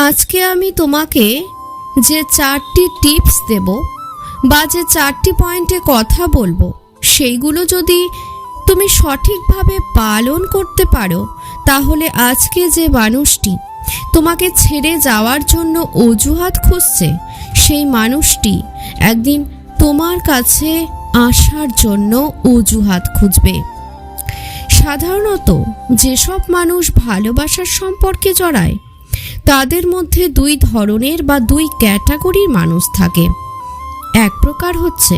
আজকে আমি তোমাকে যে 4টি টিপস দেব বা যে 4টি পয়েন্টে কথা বলবো, সেইগুলো যদি তুমি সঠিকভাবে পালন করতে পারো, তাহলে আজকে যে মানুষটি তোমাকে ছেড়ে যাওয়ার জন্য অজুহাত খুঁজছে, সেই মানুষটি একদিন তোমার কাছে আসার জন্য অজুহাত খুঁজবে। সাধারণত যেসব মানুষ ভালোবাসার সম্পর্কে জড়ায়, তাদের মধ্যে 2 ধরনের বা 2 ক্যাটাগরির মানুষ থাকে। এক প্রকার হচ্ছে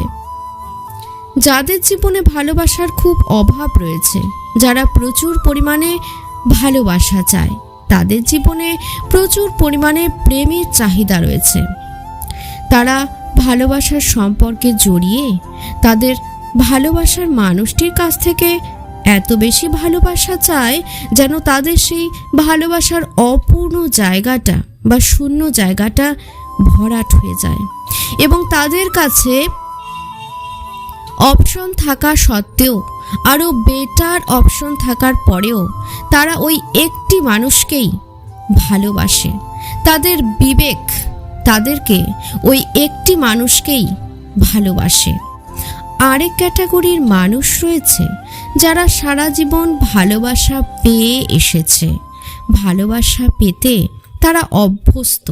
যাদের জীবনে ভালোবাসার খুব অভাব রয়েছে, যারা প্রচুর পরিমাণে ভালোবাসা চায়, তাদের জীবনে প্রচুর পরিমাণে প্রেমের চাহিদা রয়েছে। তারা ভালোবাসার সম্পর্কে জড়িয়ে তাদের ভালোবাসার মানুষটির কাছ থেকে এত বেশি ভালোবাসা চায় যেন তাদের সেই ভালোবাসার অপূর্ণ জায়গাটা বা শূন্য জায়গাটা ভরাট হয়ে যায়, এবং তাদের কাছে অপশন থাকা সত্ত্বেও, আরও বেটার অপশন থাকার পরেও তারা ওই একটি মানুষকেই ভালোবাসে। তাদের বিবেক তাদেরকে ওই একটি মানুষকেই ভালোবাসে। আরেক ক্যাটাগরির মানুষ রয়েছে যারা সারা জীবন ভালোবাসা পেয়ে এসেছে, ভালোবাসা পেতে তারা অভ্যস্ত।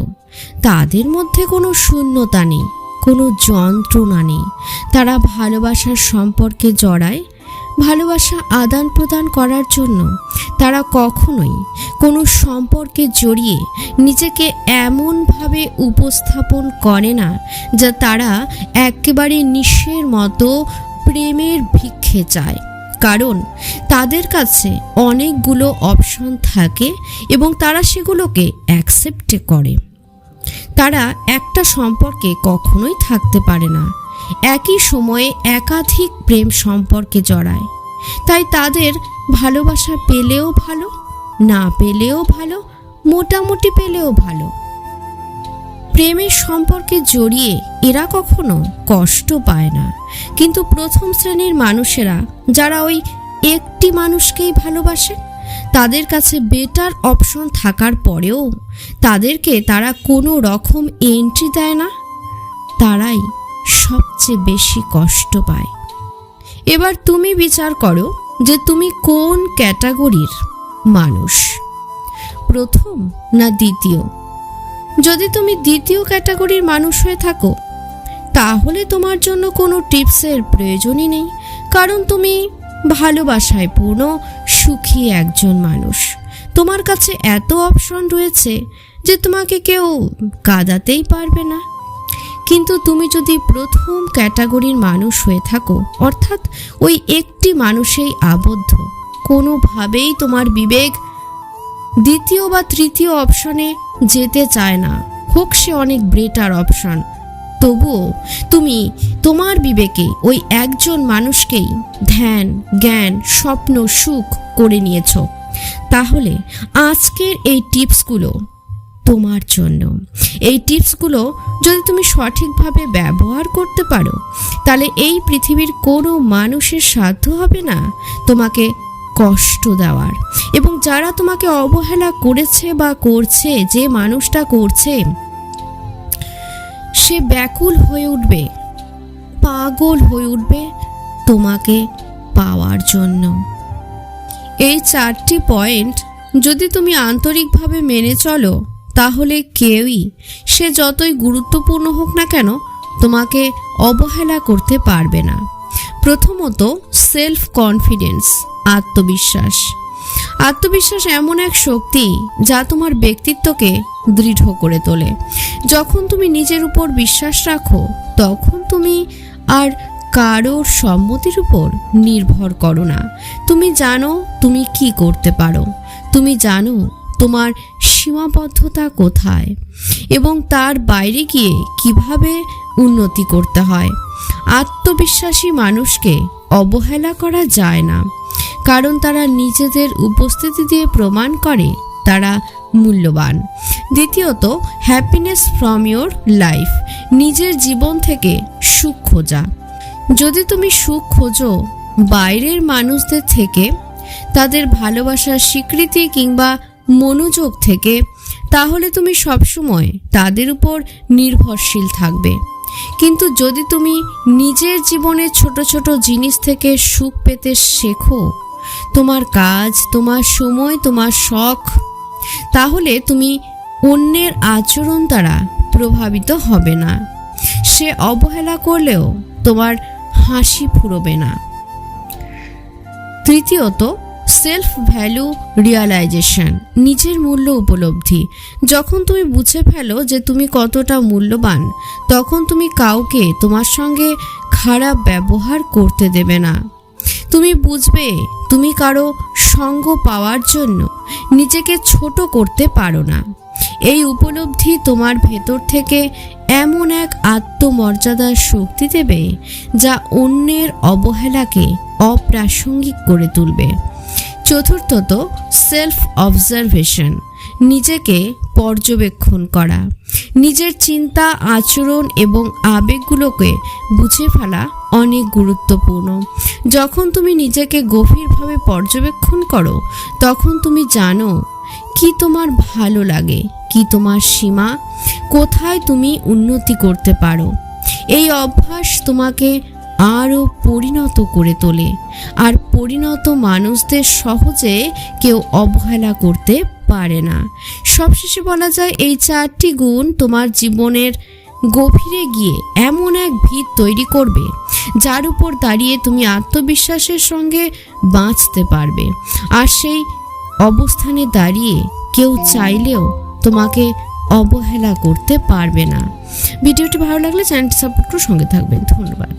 তাদের মধ্যে কোনো শূন্যতা নেই, কোনো যন্ত্রণা নেই। তারা ভালোবাসার সম্পর্কে জড়ায়, ভালোবাসা আদান প্রদান করার জন্য তারা কখনোই কোনো সম্পর্কে জড়িয়ে নিজেকে এমনভাবে উপস্থাপন করে না যা তারা একেবারে নিঃস্বের মতো প্রেমের ভিক্ষে চায়। কারণ তাদের কাছে অনেকগুলো অপশন থাকে এবং তারা সেগুলোকে অ্যাকসেপ্ট করে। তারা একটা সম্পর্কে কখনোই থাকতে পারে না, একই সময়ে একাধিক প্রেম সম্পর্কে জড়ায়। তাই তাদের ভালোবাসা পেলেও ভালো, না পেলেও ভালো, মোটামুটি পেলেও ভালো। প্রেমের সম্পর্কে জড়িয়ে এরা কখনো কষ্ট পায় না। কিন্তু প্রথম শ্রেণীর মানুষেরা যারা ওই একটি মানুষকেই ভালোবাসে, তাদের কাছে বেটার অপশন থাকার পরেও তাদেরকে তারা কোনো রকম এন্ট্রি দেয় না, তারাই সবচেয়ে বেশি কষ্ট পায়। এবার তুমি বিচার করো যে তুমি কোন ক্যাটাগরির মানুষ, প্রথম না দ্বিতীয়। যদি তুমি দ্বিতীয় ক্যাটাগরির মানুষ হয়ে থাকো, তাহলে তোমার জন্য কোনো টিপসের প্রয়োজনই নেই, কারণ তুমি ভালোবাসায় পূর্ণ সুখী একজন মানুষ। তোমার কাছে এত অপশন রয়েছে যে তোমাকে কেউ কাঁদাতেই পারবে না। কিন্তু তুমি যদি প্রথম ক্যাটাগরির মানুষ হয়ে থাকো, অর্থাৎ ওই একটি মানুষেই আবদ্ধ, কোনোভাবেই তোমার বিবেক দ্বিতীয় বা তৃতীয় অপশনে যেতে চায় না, হোক সে অনেক বেটার অপশন, তবুও তুমি তোমার বিবেকে ওই একজন মানুষকেই ধ্যান, জ্ঞান, স্বপ্ন, সুখ করে নিয়েছ, তাহলে আজকের এই টিপসগুলো তোমার জন্য। এই টিপসগুলো যদি তুমি সঠিকভাবে ব্যবহার করতে পারো, তাহলে এই পৃথিবীর কোনো মানুষের সাধ্য হবে না তোমাকে কষ্ট দেওয়ার। এবং যারা তোমাকে অবহেলা করেছে বা করছে, যে মানুষটা করছে, সে ব্যাকুল হয়ে উঠবে, পাগল হয়ে উঠবে তোমাকে পাওয়ার জন্য। এই 4টি পয়েন্ট যদি তুমি আন্তরিকভাবে মেনে চলো, তাহলে কেউই, সে যতই গুরুত্বপূর্ণ হোক না কেন, তোমাকে অবহেলা করতে পারবে না। প্রথমত, সেলফ কনফিডেন্স, আত্মবিশ্বাস। আত্মবিশ্বাস এমন এক শক্তি যা তোমার ব্যক্তিত্বকে দৃঢ় করে তোলে। যখন তুমি নিজের উপর বিশ্বাস রাখো, তখন তুমি আর কারোর সম্মতির উপর নির্ভর করো না। তুমি জানো তুমি কি করতে পারো, তুমি জানো তোমার সীমাবদ্ধতা কোথায় এবং তার বাইরে গিয়ে কিভাবে উন্নতি করতে হয়। আত্মবিশ্বাসী মানুষকে অবহেলা করা যায় না, কারণ তারা নিজেদের উপস্থিতি দিয়ে প্রমাণ করে তারা মূল্যবান। দ্বিতীয়ত, হ্যাপিনেস ফ্রম ইয়োর লাইফ, নিজের জীবন থেকে সুখ খোঁজা। যদি তুমি সুখ খোঁজো বাইরের মানুষদের থেকে, তাদের ভালোবাসার স্বীকৃতি কিংবা মনোযোগ থেকে, তাহলে তুমি সবসময় তাদের উপর নির্ভরশীল থাকবে। কিন্তু যদি তুমি নিজের জীবনে ছোট ছোট জিনিস থেকে সুখ পেতে শেখো, তোমার কাজ, তোমার সময়, তোমার শখ, তাহলে তুমি অন্যের আচরণ দ্বারা প্রভাবিত হবে না। সে অবহেলা করলেও তোমার হাসি ফুরোবে না। তৃতীয়ত, সেলফ ভ্যালু রিয়ালাইজেশন, নিজের মূল্য উপলব্ধি। যখন তুমি বুঝে ফেলো যে তুমি কতটা মূল্যবান, তখন তুমি কাউকে তোমার সঙ্গে খারাপ ব্যবহার করতে দেবে না। তুমি বুঝবে তুমি কারো সঙ্গ পাওয়ার জন্য নিজেকে ছোট করতে পারো না। এই উপলব্ধি তোমার ভেতর থেকে এমন এক আত্মমর্যাদার শক্তি দেবে যা অন্যের অবহেলাকে অপ্রাসঙ্গিক করে তুলবে। চতুর্থত, সেলফ অবজারভেশন, নিজেকে পর্যবেক্ষণ করা। নিজের চিন্তা, আচরণ এবং আবেগগুলোকে বুঝে ফেলা অনেক গুরুত্বপূর্ণ। যখন তুমি নিজেকে গভীরভাবে পর্যবেক্ষণ করো, তখন তুমি জানো কি তোমার ভালো লাগে, কি তোমার সীমা, কোথায় তুমি উন্নতি করতে পারো। এই অভ্যাস তোমাকে আরও পরিণত করে তোলে, আর পরিণত মানুষদের সহজে কেউ অবহেলা করতে পারে না। সবশেষে বলা যায়, এই 4টি গুণ তোমার জীবনের গভীরে গিয়ে এমন এক ভিত তৈরি করবে যার উপর দাঁড়িয়ে তুমি আত্মবিশ্বাসের সঙ্গে বাঁচতে পারবে। আর সেই অবস্থানে দাঁড়িয়ে কেউ চাইলেও তোমাকে অবহেলা করতে পারবে না। ভিডিওটি ভালো লাগলে চ্যানেলটি সাপোর্ট করে সঙ্গে থাকবেন। ধন্যবাদ।